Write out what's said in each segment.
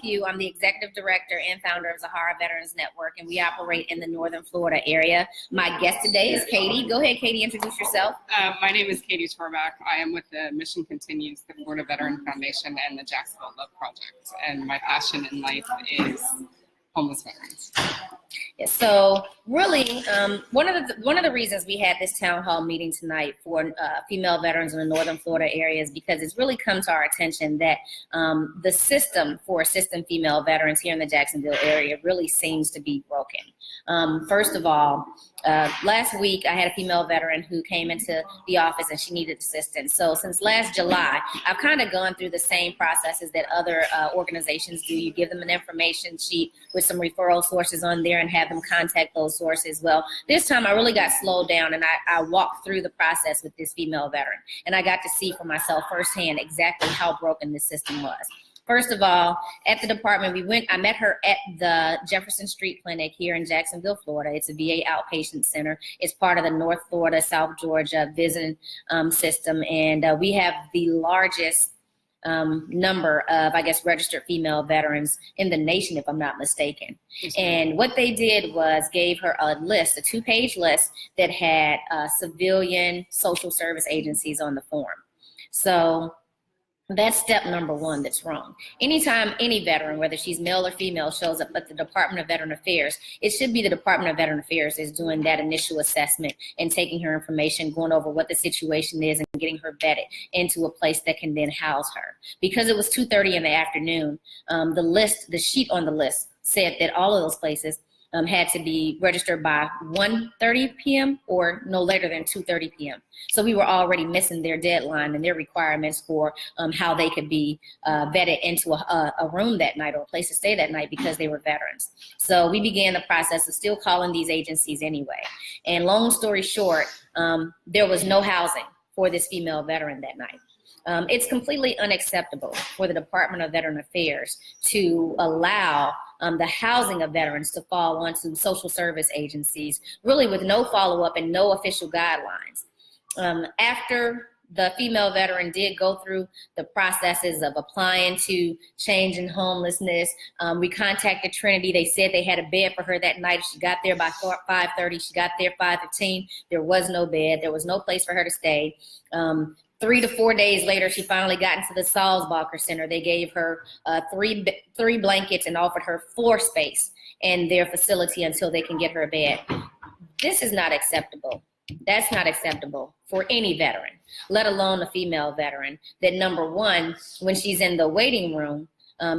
Pugh. I'm the executive director and founder of Zahara Veterans Network, and we operate in the Northern Florida area. My guest today is Katie. Go ahead, Katie, introduce yourself. My name is Katie Torback. I am with the Mission Continues, the Florida Veteran Foundation, and the Jacksonville Love Project. And my passion in life is homeless veterans. Yeah, so really, one of the reasons we had this town hall meeting tonight for female veterans in the Northern Florida area is because it's really come to our attention that the system for assisting female veterans here in the Jacksonville area really seems to be broken. First of all, last week I had a female veteran who came into the office and she needed assistance. So since last July, I've kind of gone through the same processes that other organizations do. You give them an information sheet with some referral sources on there and have them contact those sources. Well, this time I really got slowed down and I walked through the process with this female veteran, and I got to see for myself firsthand exactly how broken this system was. First of all, at the department, I met her at the Jefferson Street Clinic here in Jacksonville, Florida. It's a VA outpatient center. It's part of the North Florida, South Georgia visiting system. And we have the largest number of, I guess, registered female veterans in the nation, if I'm not mistaken. And what they did was gave her a list, a 2-page list that had civilian social service agencies on the form. So that's step number one that's wrong. Anytime any veteran, whether she's male or female, shows up at the Department of Veteran Affairs, it should be the Department of Veteran Affairs is doing that initial assessment and taking her information, going over what the situation is and getting her vetted into a place that can then house her. Because it was 2:30 in the afternoon, the sheet on the list said that all of those places had to be registered by 1:30 p.m. or no later than 2:30 p.m. So we were already missing their deadline and their requirements for how they could be vetted into a room that night or a place to stay that night because they were veterans. So we began the process of still calling these agencies anyway. And long story short, there was no housing for this female veteran that night. It's completely unacceptable for the Department of Veteran Affairs to allow the housing of veterans to fall onto social service agencies, really with no follow-up and no official guidelines. After the female veteran did go through the processes of applying to change in homelessness, we contacted Trinity. They said they had a bed for her that night. She got there by 5:30. She got there 5:15. There was no bed. There was no place for her to stay. 3 to 4 days later, she finally got into the Salzbacher Center. They gave her three blankets and offered her floor space in their facility until they can get her a bed. This is not acceptable. That's not acceptable for any veteran, let alone a female veteran, that number one, when she's in the waiting room,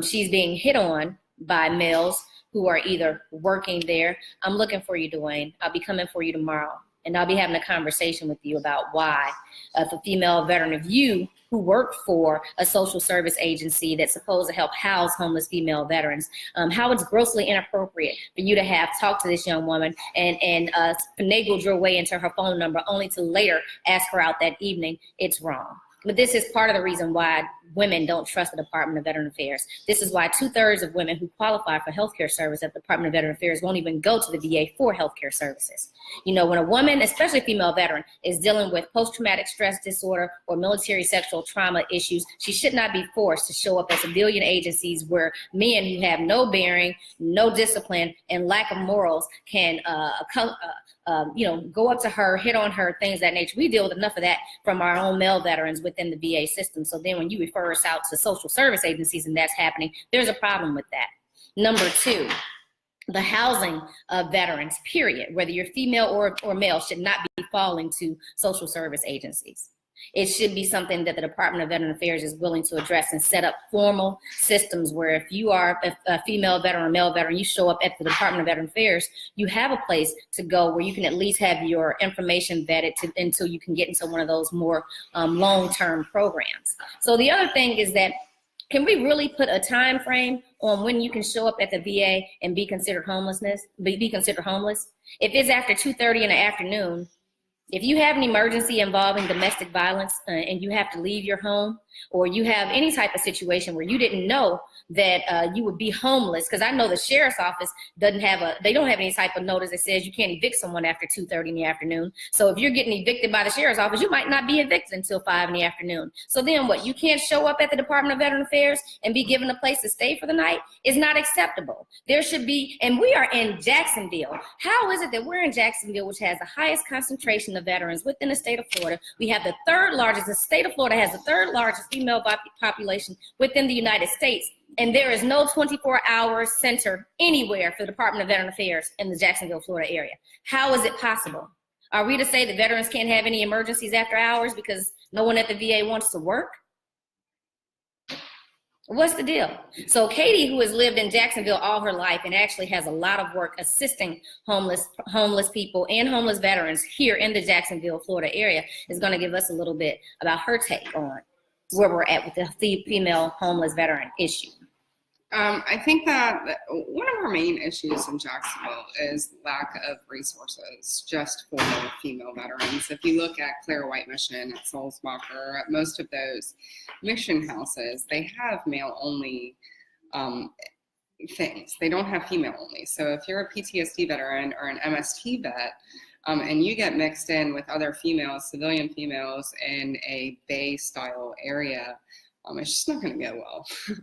she's being hit on by males who are either working there. I'm looking for you, Dwayne. I'll be coming for you tomorrow. And I'll be having a conversation with you about why, if a female veteran of you who work for a social service agency that's supposed to help house homeless female veterans, how it's grossly inappropriate for you to have talked to this young woman and finagled your way into her phone number only to later ask her out that evening. It's wrong. But this is part of the reason why women don't trust the Department of Veteran Affairs. This is why 2/3 of women who qualify for healthcare service at the Department of Veteran Affairs won't even go to the VA for healthcare services. You know, when a woman, especially a female veteran, is dealing with post-traumatic stress disorder or military sexual trauma issues, she should not be forced to show up at civilian agencies where men who have no bearing, no discipline, and lack of morals can go up to her, hit on her, things of that nature. We deal with enough of that from our own male veterans within the VA system. So then when you refer us out to social service agencies and that's happening, there's a problem with that. Number two, the housing of veterans, period, whether you're female or male, should not be falling to social service agencies. It should be something that the Department of Veteran Affairs is willing to address and set up formal systems where if you are a female veteran or male veteran, you show up at the Department of Veteran Affairs, you have a place to go where you can at least have your information vetted until you can get into one of those more long-term programs. So the other thing is that, can we really put a time frame on when you can show up at the VA and be considered homeless? If it's after 2:30 in the afternoon, if you have an emergency involving domestic violence and you have to leave your home, or you have any type of situation where you didn't know that you would be homeless, because I know the sheriff's office they don't have any type of notice that says you can't evict someone after 2:30 in the afternoon. So if you're getting evicted by the sheriff's office, you might not be evicted until 5 in the afternoon. So then what? You can't show up at the Department of Veteran Affairs and be given a place to stay for the night? Is not acceptable. There should be, and we are in Jacksonville. How is it that we're in Jacksonville, which has the highest concentration of veterans within the state of Florida? We have the state of Florida has the third largest female population within the United States. And there is no 24-hour center anywhere for the Department of Veteran Affairs in the Jacksonville, Florida area. How is it possible? Are we to say that veterans can't have any emergencies after hours because no one at the VA wants to work? What's the deal? So Katie, who has lived in Jacksonville all her life and actually has a lot of work assisting homeless people and homeless veterans here in the Jacksonville, Florida area, is going to give us a little bit about her take on where we're at with the female homeless veteran issue. I think that one of our main issues in Jacksonville is lack of resources just for female veterans. If you look at Claire White Mission, at Solsbacher, at most of those mission houses, they have male-only things. They don't have female-only. So if you're a PTSD veteran or an MST vet, and you get mixed in with other females, civilian females, in a Bay-style area, it's just not going to go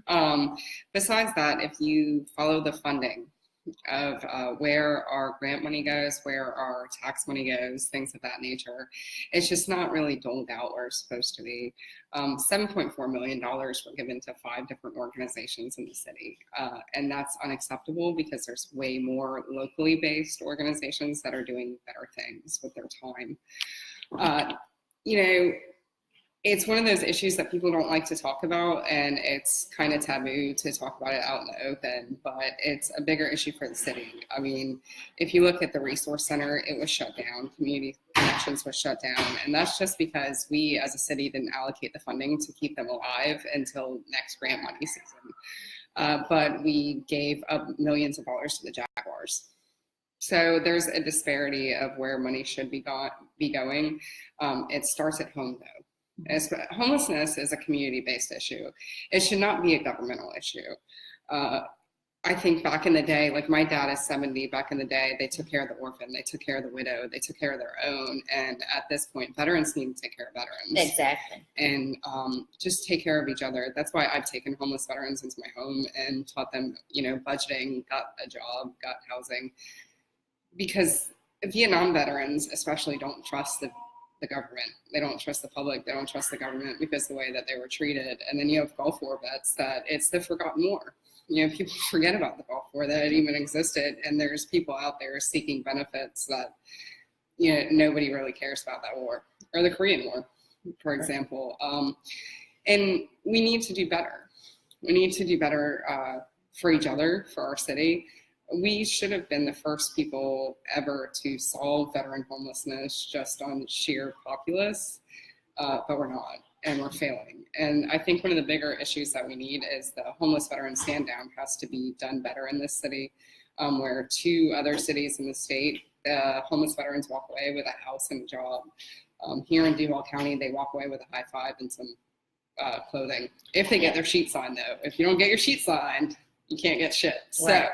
well. Besides that, if you follow the funding of where our grant money goes, where our tax money goes, things of that nature, it's just not really doled out where it's supposed to be. $7.4 million were given to 5 different organizations in the city. And that's unacceptable because there's way more locally based organizations that are doing better things with their time. It's one of those issues that people don't like to talk about, and it's kind of taboo to talk about it out in the open, but it's a bigger issue for the city. I mean, if you look at the resource center, it was shut down. Community Connections was shut down, and that's just because we as a city didn't allocate the funding to keep them alive until next grant money season. But we gave up millions of dollars to the Jaguars. So there's a disparity of where money should be going. It starts at home, though. Homelessness is a community-based issue. It should not be a governmental issue. I think back in the day, like my dad is 70, back in the day, they took care of the orphan, they took care of the widow, they took care of their own. And at this point, veterans need to take care of veterans. Exactly. And just take care of each other. That's why I've taken homeless veterans into my home and taught them, budgeting, got a job, got housing. Because Vietnam veterans especially don't trust the government. They don't trust the public. They don't trust the government because of the way that they were treated. And then you have Gulf War vets that it's the forgotten war. People forget about the Gulf War, that it even existed. And there's people out there seeking benefits that, nobody really cares about that war, or the Korean War, for example. And we need to do better. We need to do better for each other, for our city. We should have been the first people ever to solve veteran homelessness just on sheer populace, but we're not, and we're failing. And I think one of the bigger issues that we need is the homeless veteran stand down has to be done better in this city, where 2 other cities in the state, homeless veterans walk away with a house and a job. Here in Duval County, they walk away with a high five and some clothing, if they get their sheet signed, though. If you don't get your sheet signed, you can't get shit. Right.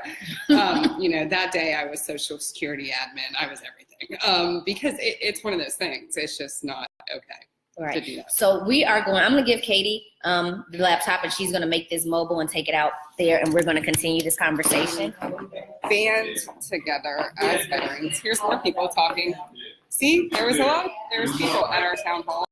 So, that day I was Social Security admin. I was everything because it's one of those things. It's just not okay. Right. To do that. So I'm going to give Katie the laptop, and she's going to make this mobile and take it out there, and we're going to continue this conversation. Band together as veterans. Here's more people talking. See, there was people at our town hall.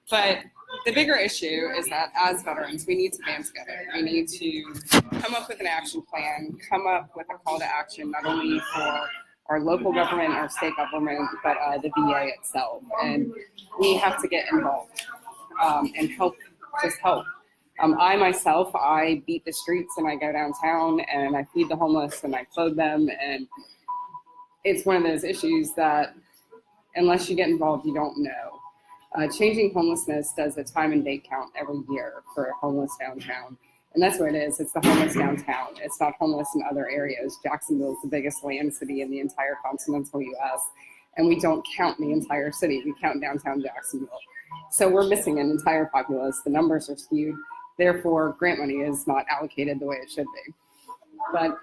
But the bigger issue is that as veterans, we need to band together. We need to come up with an action plan, come up with a call to action, not only for our local government, our state government, but the VA itself. And we have to get involved and help. I beat the streets and I go downtown and I feed the homeless and I clothe them. And it's one of those issues that unless you get involved, you don't know. Changing Homelessness does a time and date count every year for homeless downtown. And that's what it is. It's the homeless downtown. It's not homeless in other areas. Jacksonville is the biggest land city in the entire continental U.S. And we don't count the entire city. We count downtown Jacksonville. So we're missing an entire populace. The numbers are skewed. Therefore, grant money is not allocated the way it should be. But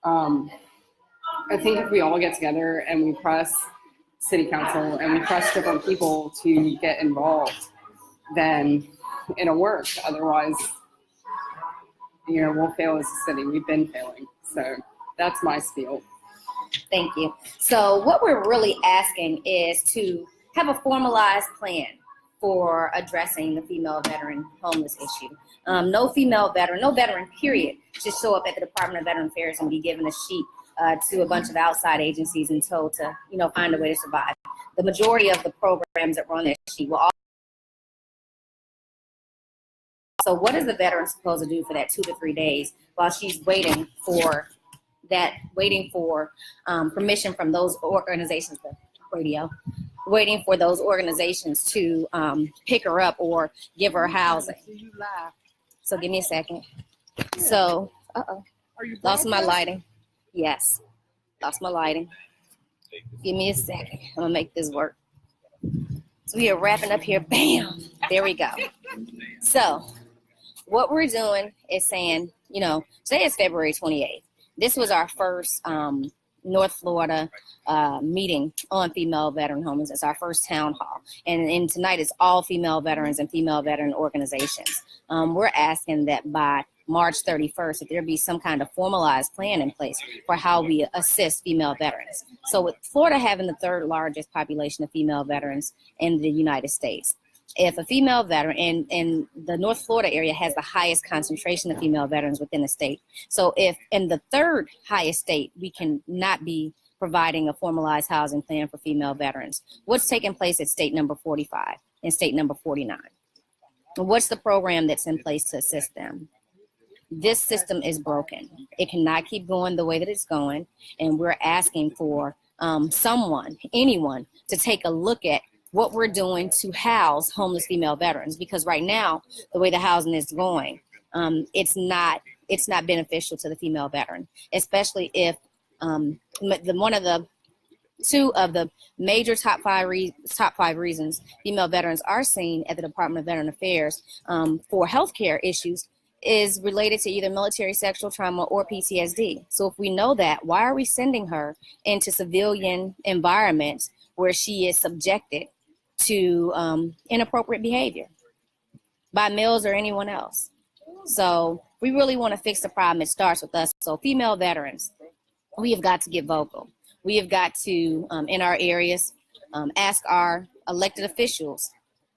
I think if we all get together and we press city council and we press different people to get involved, then it'll work. Otherwise, we'll fail as a city. We've been failing. So that's my spiel. Thank you. So what we're really asking is to have a formalized plan for addressing the female veteran homeless issue. No veteran period, should show up at the Department of Veteran Affairs and be given a sheet to a bunch of outside agencies and told to, find a way to survive. The majority of the programs that were on that sheet will all. So what is the veteran supposed to do for that 2 to 3 days while she's waiting for permission from those organizations, waiting for those organizations to pick her up or give her housing? So give me a second. So, lost my lighting. Yes, lost my lighting. Give me a second. I'm gonna make this work. So we are wrapping up here. Bam, there we go. So what we're doing is saying, today is February 28th. This was our first North Florida meeting on female veteran homelessness. It's our first town hall. And tonight is all female veterans and female veteran organizations. We're asking that by March 31st, that there be some kind of formalized plan in place for how we assist female veterans. So with Florida having the 3rd largest population of female veterans in the United States, if a female veteran in the North Florida area has the highest concentration of female veterans within the state. So if in the 3rd highest state, we can not be providing a formalized housing plan for female veterans, what's taking place at state number 45 and state number 49? What's the program that's in place to assist them? This system is broken. It cannot keep going the way that it's going. And we're asking for anyone to take a look at what we're doing to house homeless female veterans, because right now, the way the housing is going, it's not beneficial to the female veteran, especially if one of the 2 of the major top five reasons female veterans are seen at the Department of Veteran Affairs for healthcare issues is related to either military sexual trauma or PTSD. So if we know that, why are we sending her into civilian environments where she is subjected to inappropriate behavior by males or anyone else? So we really want to fix the problem. It starts with us. So female veterans, we have got to get vocal. We have got to, in our areas, ask our elected officials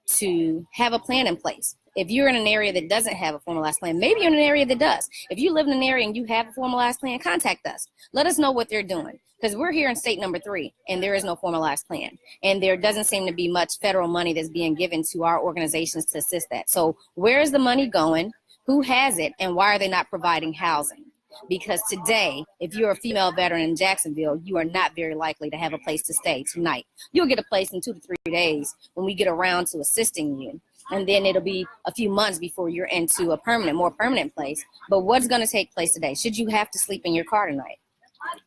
to have a plan in place. If you're in an area that doesn't have a formalized plan, maybe you're in an area that does. If you live in an area and you have a formalized plan, contact us. Let us know what they're doing, because we're here in state number 3 and there is no formalized plan. And there doesn't seem to be much federal money that's being given to our organizations to assist that. So where is the money going? Who has it? And why are they not providing housing? Because today, if you're a female veteran in Jacksonville, you are not very likely to have a place to stay tonight. You'll get a place in 2 to 3 days when we get around to assisting you. And then it'll be a few months before you're into a more permanent place. But what's going to take place today? Should you have to sleep in your car tonight?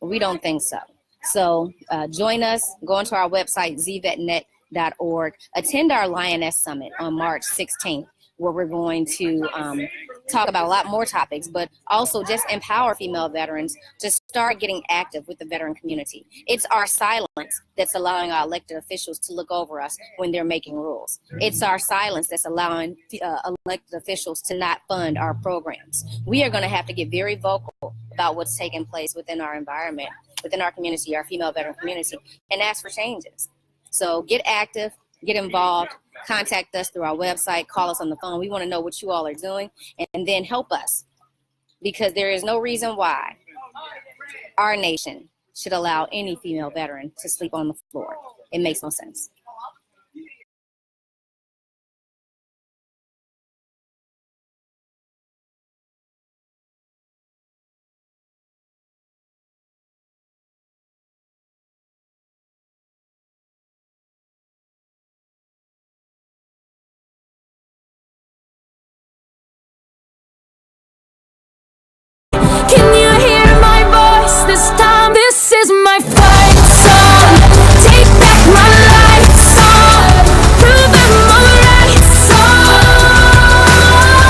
We don't think so. So join us, go onto our website, zvnet.org, attend our Lioness Summit on March 16th, where we're going to talk about a lot more topics, but also just empower female veterans to start getting active with the veteran community. It's our silence that's allowing our elected officials to look over us when they're making rules. It's our silence that's allowing elected officials to not fund our programs. We are going to have to get very vocal about what's taking place within our environment, within our community, our female veteran community, and ask for changes. So get active, get involved, contact us through our website, call us on the phone. We want to know what you all are doing, and then help us, because there is no reason why our nation should allow any female veteran to sleep on the floor. It makes no sense.